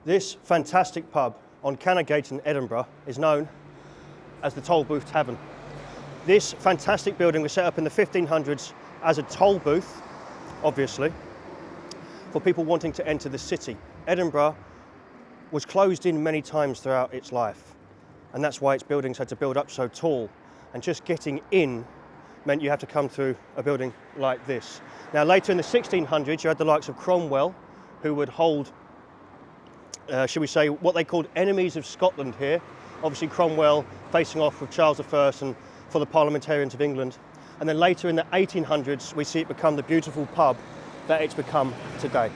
This fantastic pub on Canongate in Edinburgh is known as the Tolbooth Tavern. This fantastic building was set up in the 1500s as a toll booth, obviously, for people wanting to enter the city. Edinburgh was closed in many times throughout its life, and that's why its buildings had to build up so tall, and just getting in meant you had to come through a building like this. Now later in the 1600s you had the likes of Cromwell, who would hold should we say, what they called enemies of Scotland here. Obviously Cromwell facing off with Charles I and for the parliamentarians of England. And then later in the 1800s, we see it become the beautiful pub that it's become today.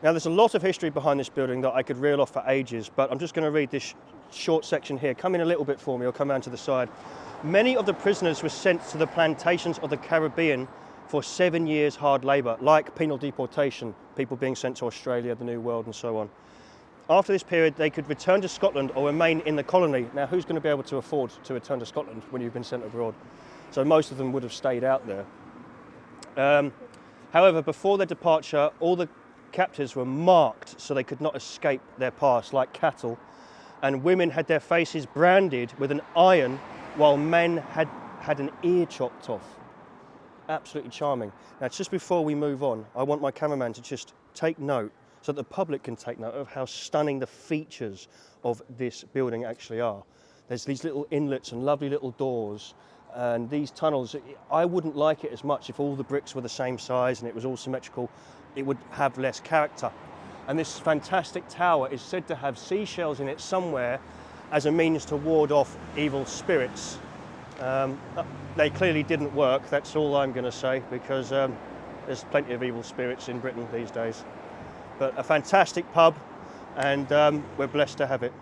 Now there's a lot of history behind this building that I could reel off for ages, but I'm just going to read this short section here. Come in a little bit for me, or come around to the side. Many of the prisoners were sent to the plantations of the Caribbean for 7 years hard labour, like penal deportation, people being sent to Australia, the New World and so on. After this period, they could return to Scotland or remain in the colony. Now, who's going to be able to afford to return to Scotland when you've been sent abroad? So most of them would have stayed out there. However, before their departure, all the captives were marked so they could not escape their past, like cattle, and women had their faces branded with an iron, while men had an ear chopped off. Absolutely charming. Now, just before we move on, I want my cameraman to just take note so that the public can take note of how stunning the features of this building actually are. There's these little inlets and lovely little doors, and these tunnels. I wouldn't like it as much if all the bricks were the same size and it was all symmetrical. It would have less character. And this fantastic tower is said to have seashells in it somewhere as a means to ward off evil spirits. They clearly didn't work, that's all I'm going to say, because there's plenty of evil spirits in Britain these days. But a fantastic pub, and we're blessed to have it.